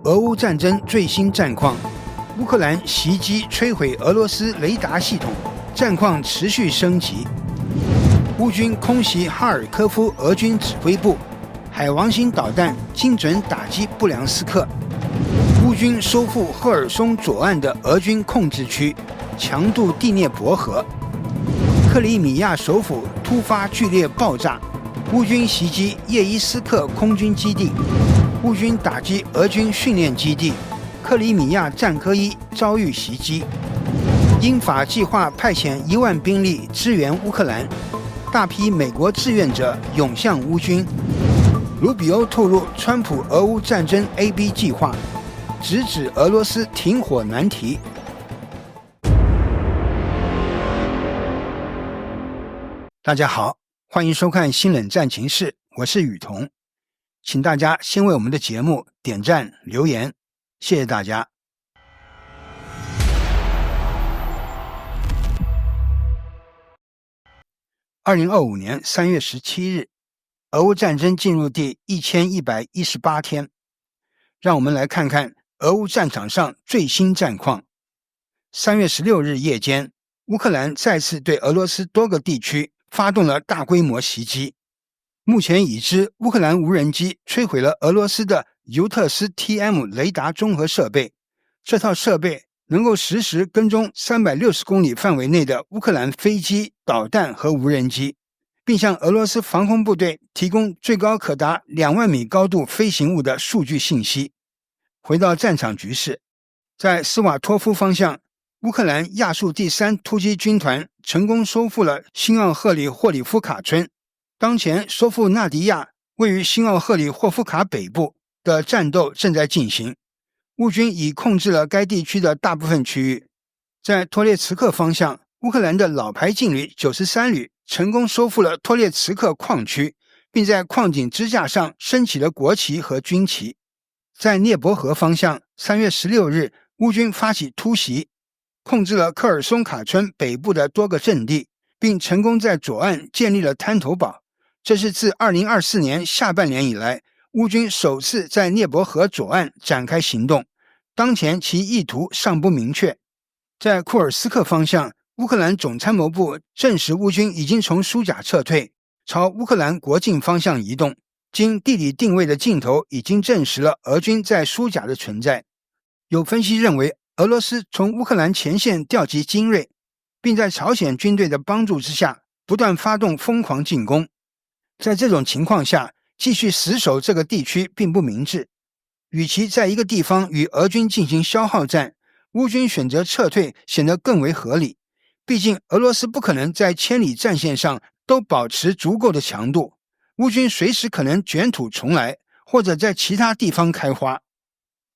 俄乌战争最新战况，乌克兰袭击摧毁俄罗斯雷达系统，战况持续升级。乌军空袭哈尔科夫俄军指挥部，海王星导弹精准打击布良斯克。乌军收复赫尔松左岸的俄军控制区，强渡第聂伯河。克里米亚首府突发剧烈爆炸，乌军袭击叶伊斯克空军基地。乌军打击俄军训练基地，克里米亚战科1遭遇袭击。英法计划派遣1万兵力支援乌克兰，大批美国志愿者涌向乌军。卢比欧透露川普俄乌战争 AB 计划，直指俄罗斯停火难题。大家好，欢迎收看新冷战情室，我是雨桐。请大家先为我们的节目点赞留言，谢谢大家。2025年3月17日，俄乌战争进入第1118天，让我们来看看俄乌战场上最新战况。3月16日夜间，乌克兰再次对俄罗斯多个地区发动了大规模袭击。目前已知乌克兰无人机摧毁了俄罗斯的尤特斯 TM 雷达综合设备，这套设备能够实时跟踪360公里范围内的乌克兰飞机、导弹和无人机，并向俄罗斯防空部队提供最高可达2万米高度飞行物的数据信息。回到战场局势，在斯瓦托夫方向，乌克兰亚速第3突击军团成功收复了新奥赫里霍里夫卡村。当前收复纳迪亚位于新奥赫里霍夫卡北部的战斗正在进行，乌军已控制了该地区的大部分区域。在托列茨克方向，乌克兰的老牌劲旅93旅成功收复了托列茨克矿区，并在矿井支架上升起了国旗和军旗。在涅伯河方向，3月16日，乌军发起突袭，控制了科尔松卡村北部的多个阵地，并成功在左岸建立了滩头堡。这是自2024年下半年以来，乌军首次在涅伯河左岸展开行动，当前其意图尚不明确。在库尔斯克方向，乌克兰总参谋部证实乌军已经从苏贾撤退，朝乌克兰国境方向移动。经地理定位的镜头已经证实了俄军在苏贾的存在。有分析认为，俄罗斯从乌克兰前线调集精锐，并在朝鲜军队的帮助之下不断发动疯狂进攻。在这种情况下，继续死守这个地区并不明智。与其在一个地方与俄军进行消耗战，乌军选择撤退显得更为合理。毕竟俄罗斯不可能在千里战线上都保持足够的强度，乌军随时可能卷土重来，或者在其他地方开花。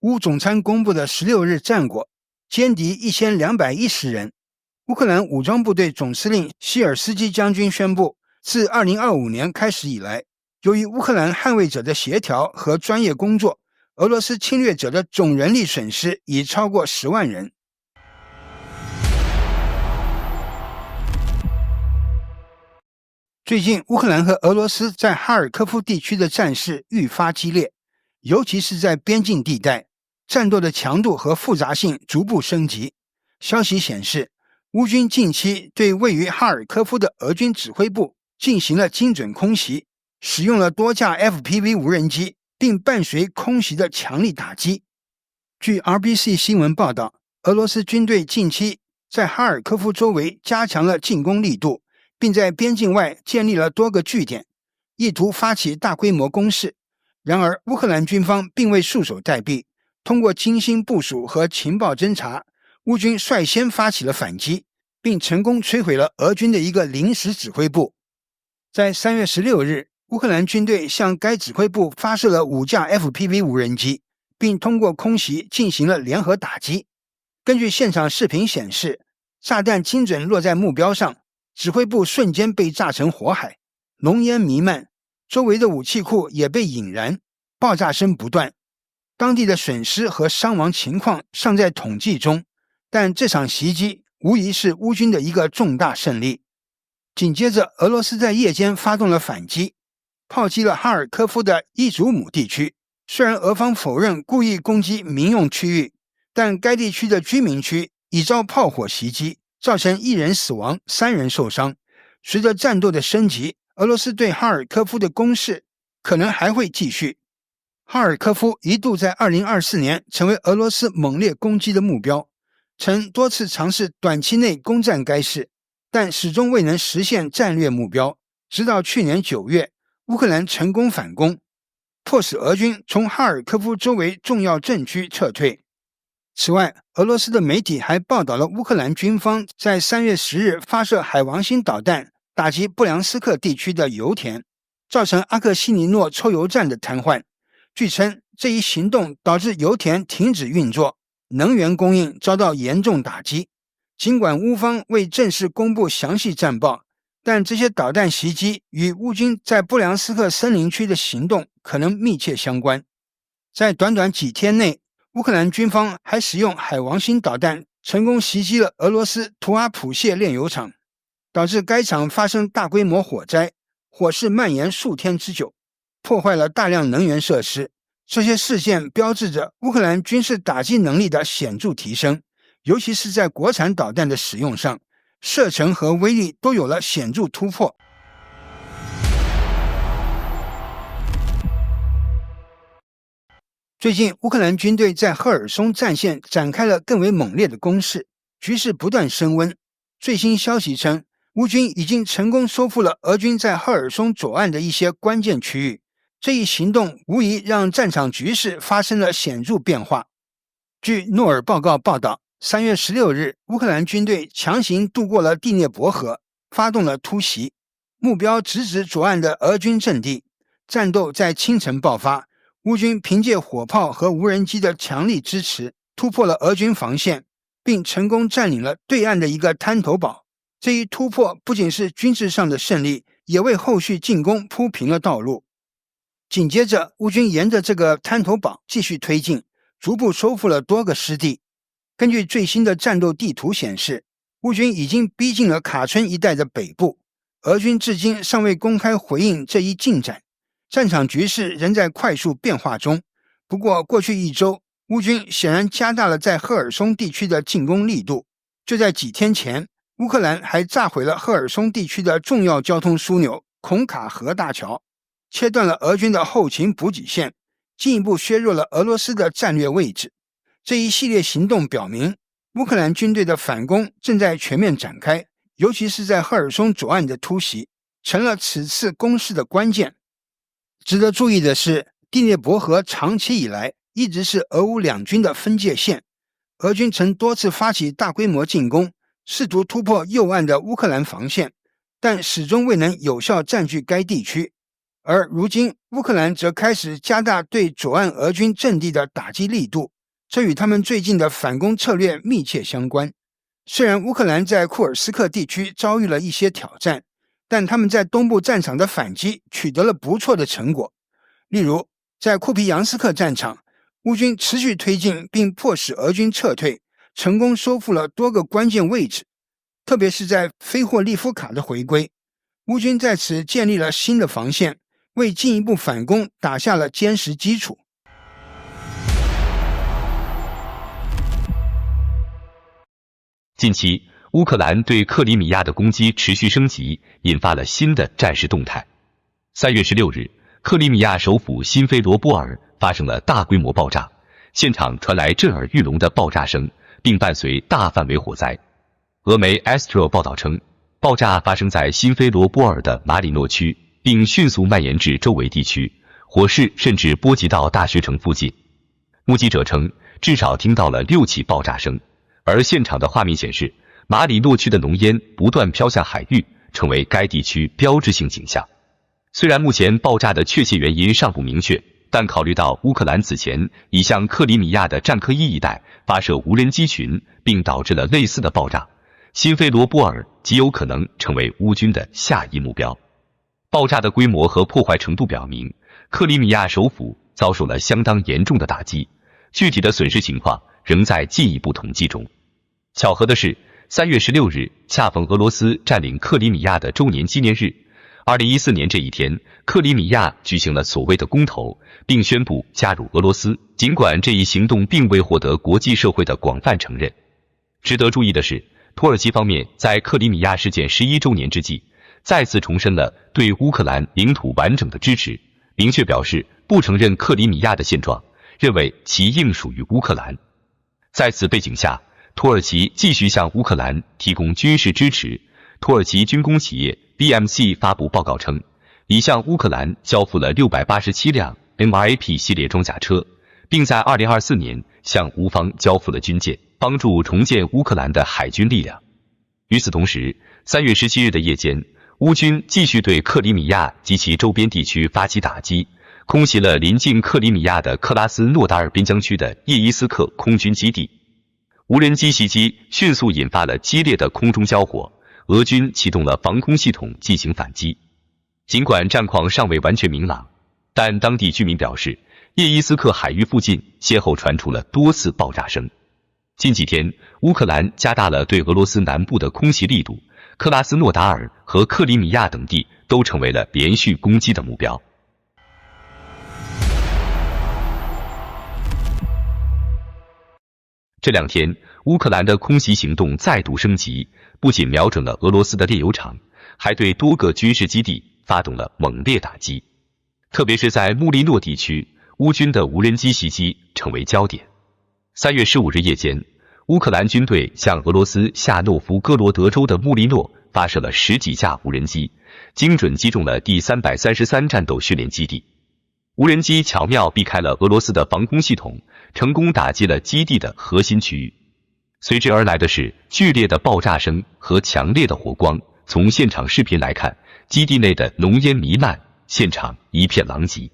乌总参公布的16日战果，歼敌1210人。乌克兰武装部队总司令希尔斯基将军宣布，自2025年开始以来，由于乌克兰捍卫者的协调和专业工作，俄罗斯侵略者的总人力损失已超过10万人。最近，乌克兰和俄罗斯在哈尔科夫地区的战事愈发激烈，尤其是在边境地带，战斗的强度和复杂性逐步升级。消息显示，乌军近期对位于哈尔科夫的俄军指挥部进行了精准空袭，使用了多架 FPV 无人机，并伴随空袭的强力打击。据 RBC 新闻报道，俄罗斯军队近期在哈尔科夫周围加强了进攻力度，并在边境外建立了多个据点，意图发起大规模攻势。然而，乌克兰军方并未束手待毙，通过精心部署和情报侦察，乌军率先发起了反击，并成功摧毁了俄军的一个临时指挥部。在3月16日，乌克兰军队向该指挥部发射了5架 FPV 无人机，并通过空袭进行了联合打击。根据现场视频显示，炸弹精准落在目标上，指挥部瞬间被炸成火海，浓烟弥漫，周围的武器库也被引燃，爆炸声不断。当地的损失和伤亡情况尚在统计中，但这场袭击无疑是乌军的一个重大胜利。紧接着，俄罗斯在夜间发动了反击，炮击了哈尔科夫的伊祖姆地区，虽然俄方否认故意攻击民用区域，但该地区的居民区已遭炮火袭击，造成1人死亡，3人受伤。随着战斗的升级，俄罗斯对哈尔科夫的攻势可能还会继续。哈尔科夫一度在2024年成为俄罗斯猛烈攻击的目标，曾多次尝试短期内攻占该市，但始终未能实现战略目标。直到去年9月，乌克兰成功反攻，迫使俄军从哈尔科夫周围重要镇区撤退。此外，俄罗斯的媒体还报道了乌克兰军方在3月10日发射海王星导弹，打击布良斯克地区的油田，造成阿克西尼诺抽油站的瘫痪。据称，这一行动导致油田停止运作，能源供应遭到严重打击。尽管乌方未正式公布详细战报，但这些导弹袭击与乌军在布良斯克森林区的行动可能密切相关。在短短几天内，乌克兰军方还使用海王星导弹成功袭击了俄罗斯图阿普谢炼油厂，导致该厂发生大规模火灾，火势蔓延数天之久，破坏了大量能源设施。这些事件标志着乌克兰军事打击能力的显著提升，尤其是在国产导弹的使用上，射程和威力都有了显著突破。最近，乌克兰军队在赫尔松战线展开了更为猛烈的攻势，局势不断升温。最新消息称，乌军已经成功收复了俄军在赫尔松左岸的一些关键区域。这一行动无疑让战场局势发生了显著变化。据诺尔报告报道，3月16日，乌克兰军队强行渡过了第聂伯河，发动了突袭，目标直指左岸的俄军阵地。战斗在清晨爆发，乌军凭借火炮和无人机的强力支持，突破了俄军防线，并成功占领了对岸的一个滩头堡。这一突破不仅是军事上的胜利，也为后续进攻铺平了道路。紧接着，乌军沿着这个滩头堡继续推进，逐步收复了多个失地。根据最新的战斗地图显示，乌军已经逼近了卡春一带的北部，俄军至今尚未公开回应这一进展。战场局势仍在快速变化中。不过，过去1周，乌军显然加大了在赫尔松地区的进攻力度。就在几天前，乌克兰还炸毁了赫尔松地区的重要交通枢纽孔卡河大桥，切断了俄军的后勤补给线，进一步削弱了俄罗斯的战略位置。这一系列行动表明，乌克兰军队的反攻正在全面展开，尤其是在赫尔松左岸的突袭，成了此次攻势的关键。值得注意的是，第聂伯河长期以来一直是俄乌两军的分界线，俄军曾多次发起大规模进攻，试图突破右岸的乌克兰防线，但始终未能有效占据该地区。而如今，乌克兰则开始加大对左岸俄军阵地的打击力度，这与他们最近的反攻策略密切相关。虽然乌克兰在库尔斯克地区遭遇了一些挑战，但他们在东部战场的反击取得了不错的成果。例如，在库皮扬斯克战场，乌军持续推进并迫使俄军撤退，成功收复了多个关键位置。特别是在菲霍利夫卡的回归，乌军在此建立了新的防线，为进一步反攻打下了坚实基础。近期，乌克兰对克里米亚的攻击持续升级，引发了新的战事动态。3月16日，克里米亚首府新菲罗波尔发生了大规模爆炸，现场传来震耳欲聋的爆炸声，并伴随大范围火灾。俄媒 Astro 报道称，爆炸发生在新菲罗波尔的马里诺区，并迅速蔓延至周围地区，火势甚至波及到大学城附近。目击者称，至少听到了6起爆炸声，而现场的画面显示，马里诺区的浓烟不断飘向海域，成为该地区标志性景象。虽然目前爆炸的确切原因尚不明确，但考虑到乌克兰此前已向克里米亚的战科伊一带发射无人机群，并导致了类似的爆炸，新菲罗波尔极有可能成为乌军的下一目标。爆炸的规模和破坏程度表明，克里米亚首府遭受了相当严重的打击，具体的损失情况仍在进一步统计中。巧合的是，3月16日恰逢俄罗斯占领克里米亚的周年纪念日， 2014年这一天，克里米亚举行了所谓的公投，并宣布加入俄罗斯。尽管这一行动并未获得国际社会的广泛承认。值得注意的是，土耳其方面在克里米亚事件11周年之际，再次重申了对乌克兰领土完整的支持，明确表示不承认克里米亚的现状，认为其应属于乌克兰。在此背景下，土耳其继续向乌克兰提供军事支持。土耳其军工企业 BMC 发布报告称，已向乌克兰交付了687辆 MRAP 系列装甲车，并在2024年向乌方交付了军舰，帮助重建乌克兰的海军力量。与此同时，3月17日的夜间，乌军继续对克里米亚及其周边地区发起打击，空袭了临近克里米亚的克拉斯诺达尔边疆区的叶伊斯克空军基地。无人机袭击迅速引发了激烈的空中交火，俄军启动了防空系统进行反击。尽管战况尚未完全明朗，但当地居民表示，叶伊斯克海域附近先后传出了多次爆炸声。近几天，乌克兰加大了对俄罗斯南部的空袭力度，克拉斯诺达尔和克里米亚等地都成为了连续攻击的目标。这2天，乌克兰的空袭行动再度升级，不仅瞄准了俄罗斯的炼油厂，还对多个军事基地发动了猛烈打击。特别是在穆利诺地区，乌军的无人机袭击成为焦点。3月15日夜间，乌克兰军队向俄罗斯夏诺夫哥罗德州的穆利诺发射了10几架无人机，精准击中了第333战斗训练基地。无人机巧妙避开了俄罗斯的防空系统，成功打击了基地的核心区域。随之而来的是剧烈的爆炸声和强烈的火光。从现场视频来看，基地内的浓烟弥漫，现场一片狼藉。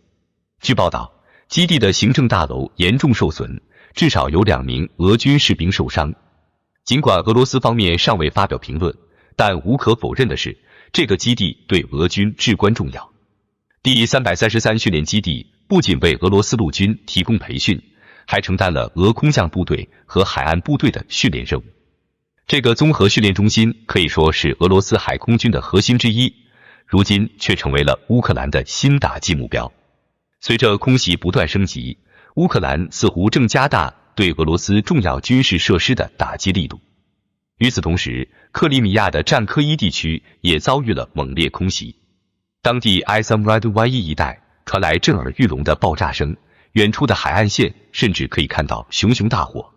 据报道，基地的行政大楼严重受损，至少有2名俄军士兵受伤。尽管俄罗斯方面尚未发表评论，但无可否认的是，这个基地对俄军至关重要。第333训练基地不仅为俄罗斯陆军提供培训，还承担了俄空降部队和海岸部队的训练任务。这个综合训练中心可以说是俄罗斯海空军的核心之一，如今却成为了乌克兰的新打击目标。随着空袭不断升级，乌克兰似乎正加大对俄罗斯重要军事设施的打击力度。与此同时，克里米亚的战科伊地区也遭遇了猛烈空袭。当地埃萨姆拉杜湾伊一带传来震耳欲聋的爆炸声，远处的海岸线甚至可以看到熊熊大火。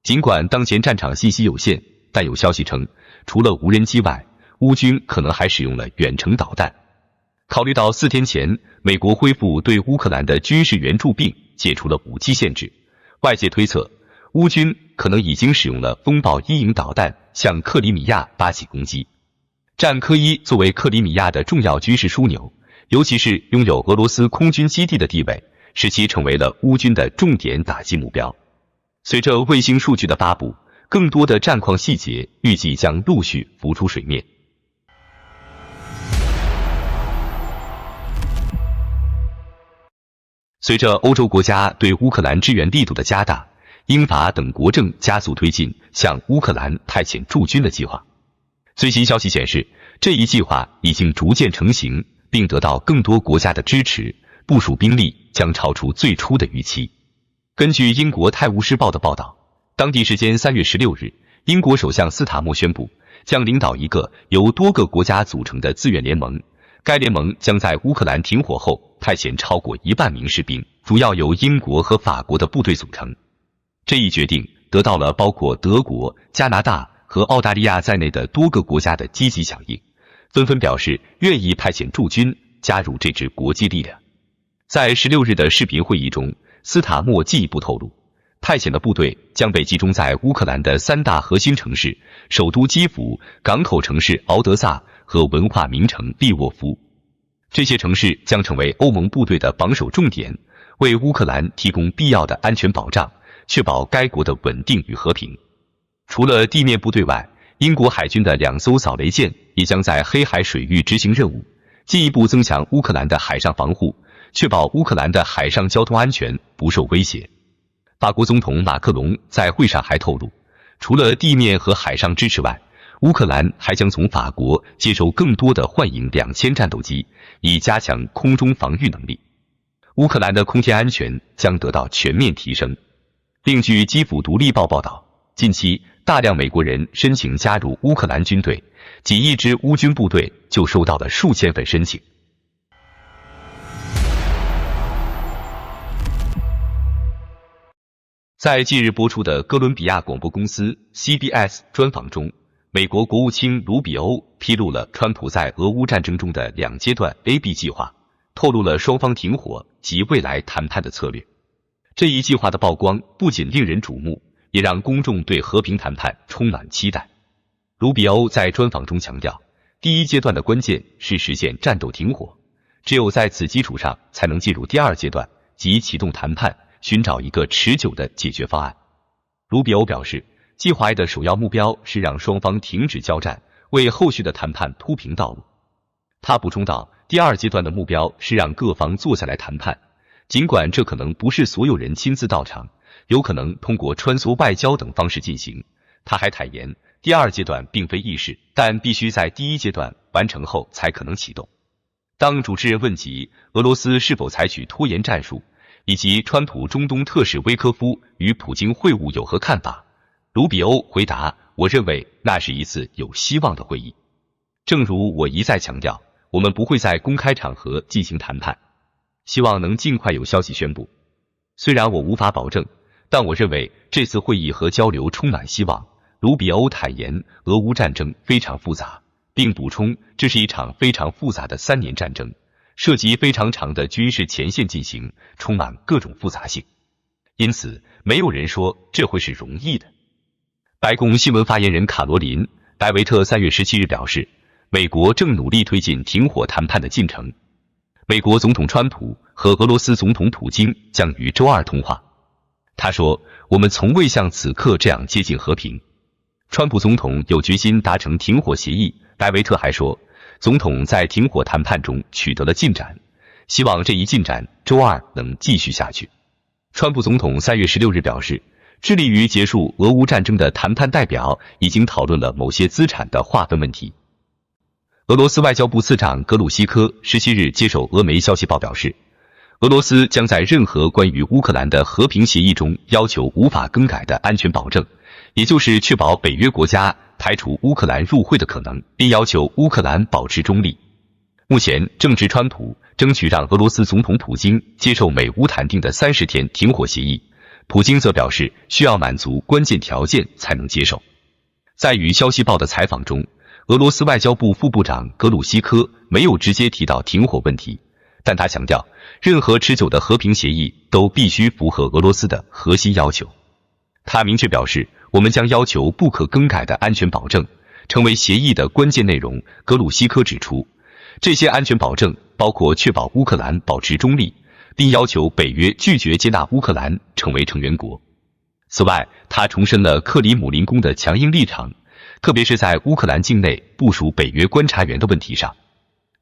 尽管当前战场信息有限，但有消息称，除了无人机外，乌军可能还使用了远程导弹。考虑到4天前美国恢复对乌克兰的军事援助并解除了武器限制，外界推测乌军可能已经使用了风暴1型导弹向克里米亚发起攻击。战科伊作为克里米亚的重要军事枢纽，尤其是拥有俄罗斯空军基地的地位，使其成为了乌军的重点打击目标。随着卫星数据的发布，更多的战况细节预计将陆续浮出水面。随着欧洲国家对乌克兰支援力度的加大，英法等国正加速推进向乌克兰派遣驻军的计划。最新消息显示，这一计划已经逐渐成型，并得到更多国家的支持，部署兵力将超出最初的预期。根据英国《泰晤士报》的报道，当地时间3月16日，英国首相斯塔默宣布将领导一个由多个国家组成的自愿联盟。该联盟将在乌克兰停火后派遣超过1万名士兵，主要由英国和法国的部队组成。这一决定得到了包括德国、加拿大和澳大利亚在内的多个国家的积极响应，纷纷表示愿意派遣驻军加入这支国际力量。在16日的视频会议中，斯塔默进一步透露，派遣的部队将被集中在乌克兰的3大核心城市，首都基辅、港口城市敖德萨和文化名城利沃夫。这些城市将成为欧盟部队的榜首重点，为乌克兰提供必要的安全保障，确保该国的稳定与和平。除了地面部队外，英国海军的2艘扫雷舰也将在黑海水域执行任务，进一步增强乌克兰的海上防护，确保乌克兰的海上交通安全不受威胁。法国总统马克龙在会上还透露，除了地面和海上支持外，乌克兰还将从法国接收更多的幻影2000战斗机，以加强空中防御能力。乌克兰的空天安全将得到全面提升。另据基辅独立报报道，近期大量美国人申请加入乌克兰军队，仅一支乌军部队就收到了数千份申请。在近日播出的哥伦比亚广播公司 CBS 专访中，美国国务卿卢比欧披露了川普在俄乌战争中的2阶段 AB 计划，透露了双方停火及未来谈判的策略。这一计划的曝光不仅令人瞩目，也让公众对和平谈判充满期待。卢比欧在专访中强调，第1阶段的关键是实现战斗停火，只有在此基础上才能进入第2阶段，即启动谈判，寻找一个持久的解决方案。卢比欧表示，计划的首要目标是让双方停止交战，为后续的谈判铺平道路。他补充道，第2阶段的目标是让各方坐下来谈判，尽管这可能不是所有人亲自到场，有可能通过穿梭外交等方式进行。他还坦言，第2阶段并非易事，但必须在第1阶段完成后才可能启动。当主持人问及俄罗斯是否采取拖延战术，以及川普中东特使威科夫与普京会晤有何看法，卢比欧回答，我认为那是一次有希望的会议。正如我一再强调，我们不会在公开场合进行谈判，希望能尽快有消息宣布。虽然我无法保证，但我认为这次会议和交流充满希望。卢比欧坦言，俄乌战争非常复杂，并补充，这是一场非常复杂的3年战争，涉及非常长的军事前线进行，充满各种复杂性。因此，没有人说这会是容易的。白宫新闻发言人卡罗琳·莱维特3月17日表示，美国正努力推进停火谈判的进程。美国总统川普和俄罗斯总统普京将于周2通话。他说，我们从未像此刻这样接近和平。川普总统有决心达成停火协议。莱维特还说，总统在停火谈判中取得了进展，希望这一进展周2能继续下去。川普总统3月16日表示，致力于结束俄乌战争的谈判代表已经讨论了某些资产的划分问题。俄罗斯外交部次长格鲁希科17日接受俄媒消息报表示，俄罗斯将在任何关于乌克兰的和平协议中要求无法更改的安全保证，也就是确保北约国家排除乌克兰入会的可能，并要求乌克兰保持中立。目前正值川普争取让俄罗斯总统普京接受美乌谈定的30天停火协议，普京则表示需要满足关键条件才能接受。在与消息报的采访中，俄罗斯外交部副部长格鲁希科没有直接提到停火问题，但他强调，任何持久的和平协议都必须符合俄罗斯的核心要求。他明确表示，我们将要求不可更改的安全保证成为协议的关键内容。格鲁希科指出，这些安全保证包括确保乌克兰保持中立，并要求北约拒绝接纳乌克兰成为成员国。此外，他重申了克里姆林宫的强硬立场，特别是在乌克兰境内部署北约观察员的问题上。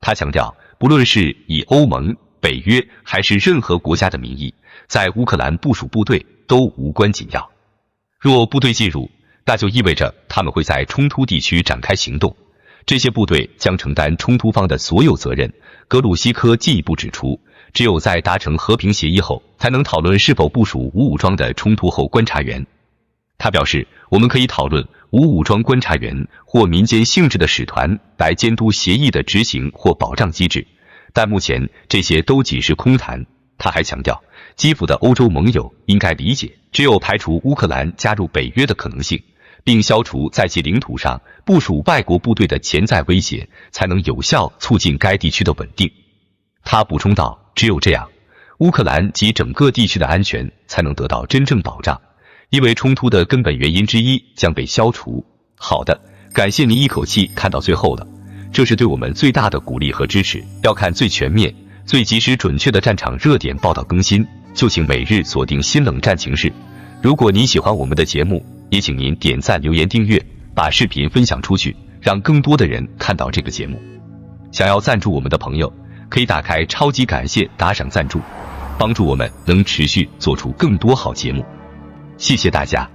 他强调，不论是以欧盟、北约还是任何国家的名义，在乌克兰部署部队都无关紧要。若部队进入，那就意味着他们会在冲突地区展开行动，这些部队将承担冲突方的所有责任。格鲁希科进一步指出，只有在达成和平协议后，才能讨论是否部署无武装的冲突后观察员。他表示，我们可以讨论无武装观察员或民间性质的使团来监督协议的执行或保障机制，但目前这些都仅是空谈。他还强调，基辅的欧洲盟友应该理解，只有排除乌克兰加入北约的可能性，并消除在其领土上部署外国部队的潜在威胁，才能有效促进该地区的稳定。他补充道，只有这样，乌克兰及整个地区的安全才能得到真正保障，因为冲突的根本原因之一将被消除。好的，感谢您一口气看到最后了，这是对我们最大的鼓励和支持。要看最全面、最及时准确的战场热点报道更新，就请每日锁定新冷战情势。如果您喜欢我们的节目，也请您点赞、留言、订阅，把视频分享出去，让更多的人看到这个节目。想要赞助我们的朋友，可以打开超级感谢打赏赞助，帮助我们能持续做出更多好节目。谢谢大家。